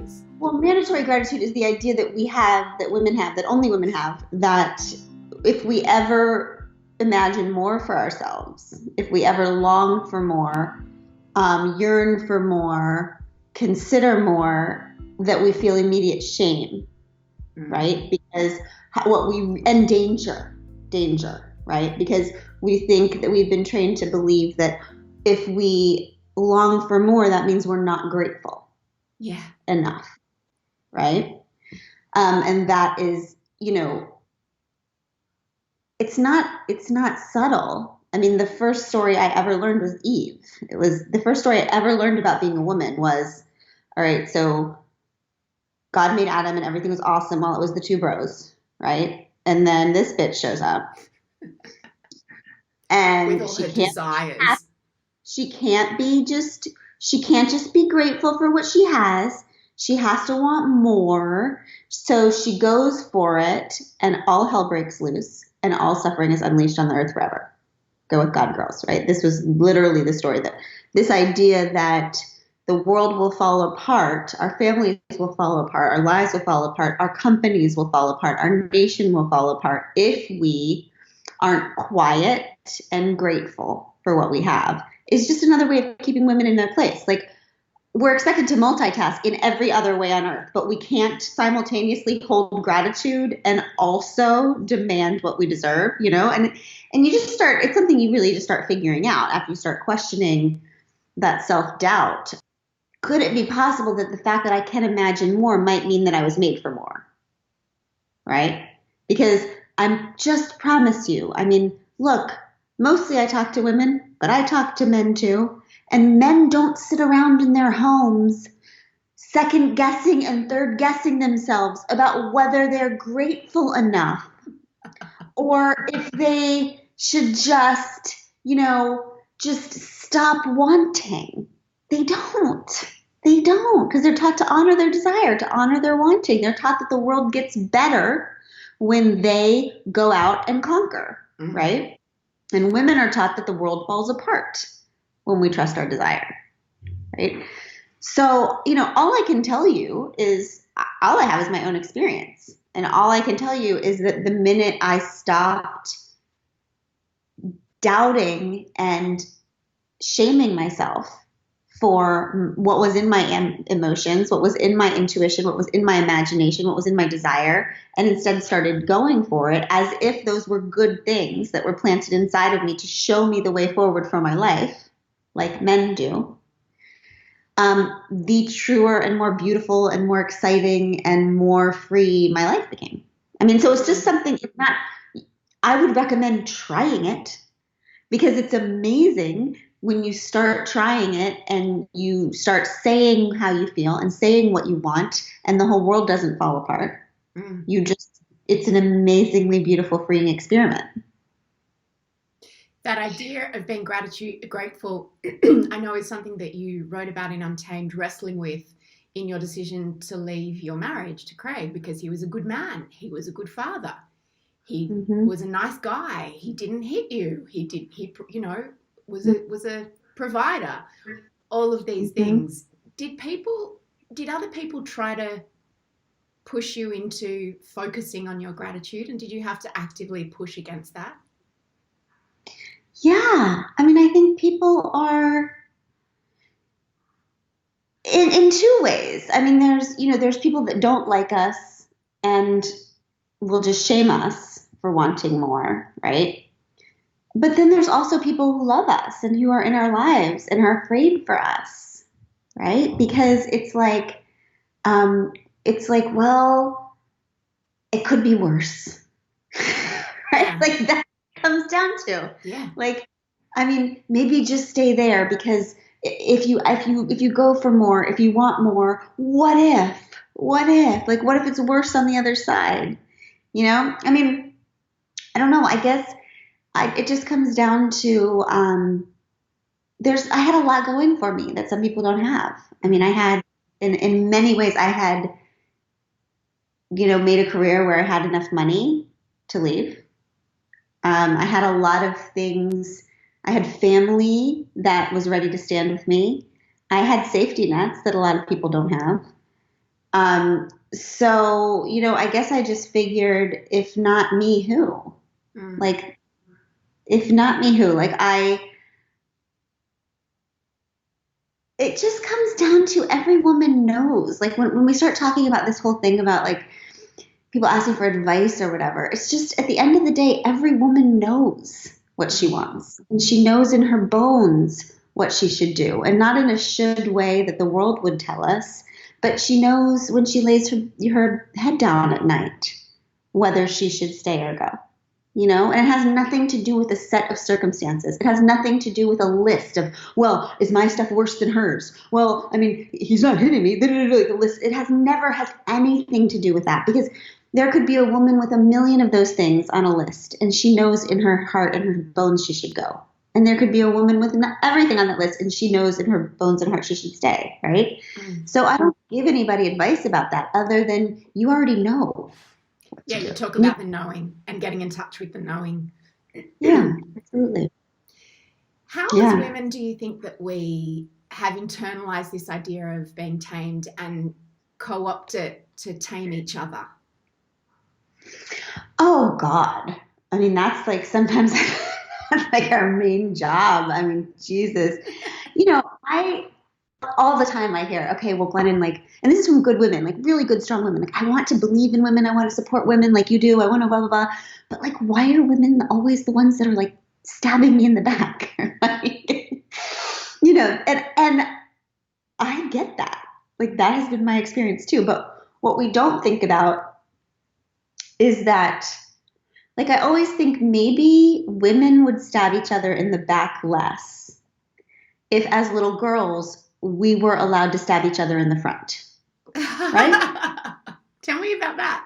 is? Well, mandatory gratitude is the idea that we have, that women have, that only women have, that if we ever imagine more for ourselves, if we ever long for more, yearn for more, consider more, that we feel immediate shame, right? Because and danger, right? Because we think that we've been trained to believe that if we long for more, that means we're not grateful enough, right? And that is, it's not subtle. I mean, the first story I ever learned was Eve. It was the first story I ever learned about being a woman was, all right, so God made Adam and everything was awesome while it was the two bros, right? And then this bitch shows up. And with all her desires. She can't just be grateful for what she has. She has to want more. So she goes for it and all hell breaks loose and all suffering is unleashed on the earth forever. Go with God, girls, right? This was literally the story, that this idea that the world will fall apart, our families will fall apart, our lives will fall apart, our companies will fall apart, our nation will fall apart if we aren't quiet and grateful for what we have. It's just another way of keeping women in their place. Like, we're expected to multitask in every other way on earth, but we can't simultaneously hold gratitude and also demand what we deserve, and you just start, it's something you really just start figuring out after you start questioning that self-doubt. Could it be possible that the fact that I can imagine more might mean that I was made for more? Right? Because I'm just promise you, I mean, look, mostly I talk to women, but I talk to men too. And men don't sit around in their homes second guessing and third guessing themselves about whether they're grateful enough or if they should just stop wanting. They don't because they're taught to honor their desire, to honor their wanting. They're taught that the world gets better when they go out and conquer, right? And women are taught that the world falls apart when we trust our desire, right? So, all I can tell you is, all I have is my own experience. And all I can tell you is that the minute I stopped doubting and shaming myself for what was in my emotions, what was in my intuition, what was in my imagination, what was in my desire, and instead started going for it as if those were good things that were planted inside of me to show me the way forward for my life, like men do, the truer and more beautiful and more exciting and more free my life became. I mean, so it's just something, I would recommend trying it because it's amazing when you start trying it and you start saying how you feel and saying what you want and the whole world doesn't fall apart. It's an amazingly beautiful, freeing experiment. That idea of being grateful, I know is something that you wrote about in Untamed, wrestling with in your decision to leave your marriage to Craig because he was a good man. He was a good father. He was a nice guy. He didn't hit you. He was a provider. All of these things. Did other people try to push you into focusing on your gratitude, and did you have to actively push against that? Yeah. I mean, I think people are in two ways. I mean, there's people that don't like us and will just shame us for wanting more, right? But then there's also people who love us and who are in our lives and are afraid for us, right? Because it's like, well, it could be worse, right? Yeah. Like that comes down to, yeah. Like, I mean, maybe just stay there because if you go for more, if you want more, what if, like, what if it's worse on the other side? I mean, I don't know. I guess it just comes down to, I had a lot going for me that some people don't have. I mean, I had, in many ways, I had, made a career where I had enough money to leave. I had a lot of things. I had family that was ready to stand with me. I had safety nets that a lot of people don't have. So, I guess I just figured, if not me, who? Mm. Like, if not me, who? It just comes down to every woman knows. Like, when we start talking about this whole thing about like people asking for advice or whatever, it's just at the end of the day, every woman knows what she wants. And she knows in her bones what she should do, and not in a should way that the world would tell us, but she knows when she lays her head down at night whether she should stay or go. And it has nothing to do with a set of circumstances. It has nothing to do with a list of, well, is my stuff worse than hers? Well, I mean, he's not hitting me. Like a list. It never has anything to do with that, because there could be a woman with a million of those things on a list, and she knows in her heart and her bones she should go. And there could be a woman with everything on that list, and she knows in her bones and heart she should stay, right? Mm. So I don't give anybody advice about that other than you already know. Yeah, you talk about the knowing and getting in touch with the knowing. Yeah, absolutely. How as women do you think that we have internalized this idea of being tamed and co-opt it to tame each other? Oh, God. I mean, that's like sometimes that's like our main job. I mean, Jesus. All the time I hear, okay, well, Glennon, and this is from good women, like really good, strong women. Like, I want to believe in women. I want to support women like you do. I want to blah, blah, blah. But like, why are women always the ones that are like stabbing me in the back? And I get that. Like, that has been my experience too. But what we don't think about is that, like, I always think maybe women would stab each other in the back less if, as little girls, we were allowed to stab each other in the front, right? Tell me about that.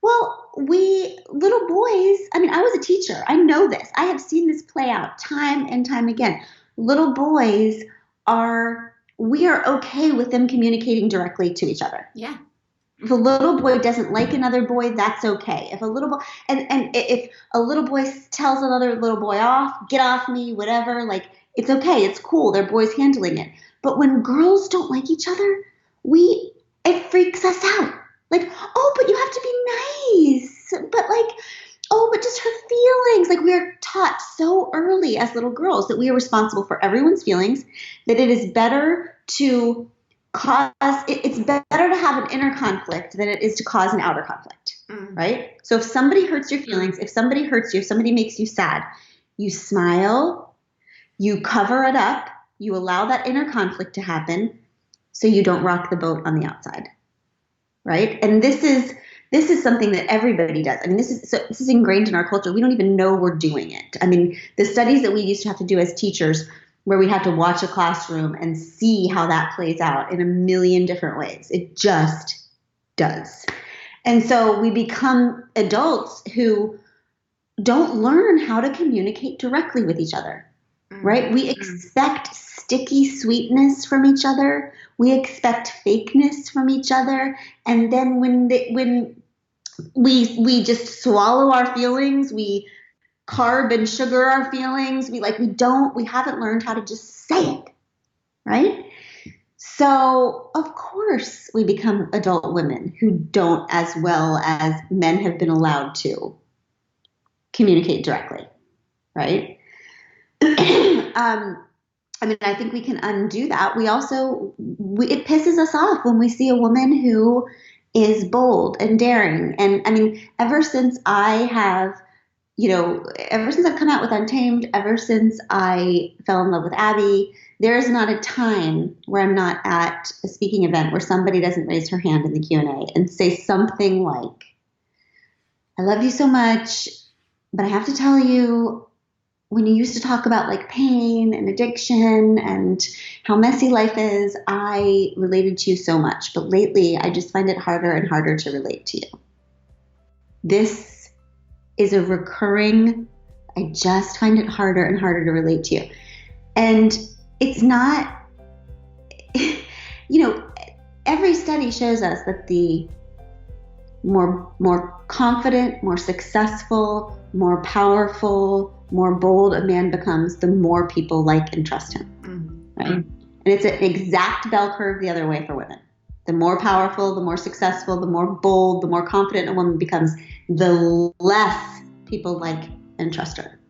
Well, we little boys, I mean, I was a teacher. I know this. I have seen this play out time and time again. Little boys we are okay with them communicating directly to each other. Yeah. If a little boy doesn't like another boy, that's okay. If a little boy, and if a little boy tells another little boy off, get off me, whatever, like, it's okay. It's cool. They're boys handling it. But when girls don't like each other, it freaks us out. Like, oh, but you have to be nice. But like, oh, but just her feelings. Like, we are taught so early as little girls that we are responsible for everyone's feelings, that it is better to it's better to have an inner conflict than it is to cause an outer conflict, right? So if somebody hurts your feelings, if somebody hurts you, if somebody makes you sad, you smile, you cover it up, you allow that inner conflict to happen so you don't rock the boat on the outside, right? And this is something that everybody does. I mean, this is ingrained in our culture. We don't even know we're doing it. I mean, the studies that we used to have to do as teachers, where we had to watch a classroom and see how that plays out in a million different ways. It just does. And so we become adults who don't learn how to communicate directly with each other, right? We expect sticky sweetness from each other. We expect fakeness from each other. And then when we just swallow our feelings, we carb and sugar our feelings. We haven't learned how to just say it, right? So of course we become adult women who don't, as well as men have been allowed to, communicate directly, right? I mean, I think we can undo that. It pisses us off when we see a woman who is bold and daring. And I mean, ever since I've come out with Untamed, ever since I fell in love with Abby, there is not a time where I'm not at a speaking event where somebody doesn't raise her hand in the Q&A and say something like, I love you so much, but I have to tell you, when you used to talk about like pain and addiction and how messy life is, I related to you so much. But lately, I just find it harder and harder to relate to you. This is a recurring, I just find it harder and harder to relate to you. And it's not, every study shows us that the more confident, more successful, more powerful, more bold a man becomes, the more people like and trust him, right? And it's an exact bell curve the other way for women. The more powerful, the more successful, the more bold, the more confident a woman becomes, the less people like and trust her.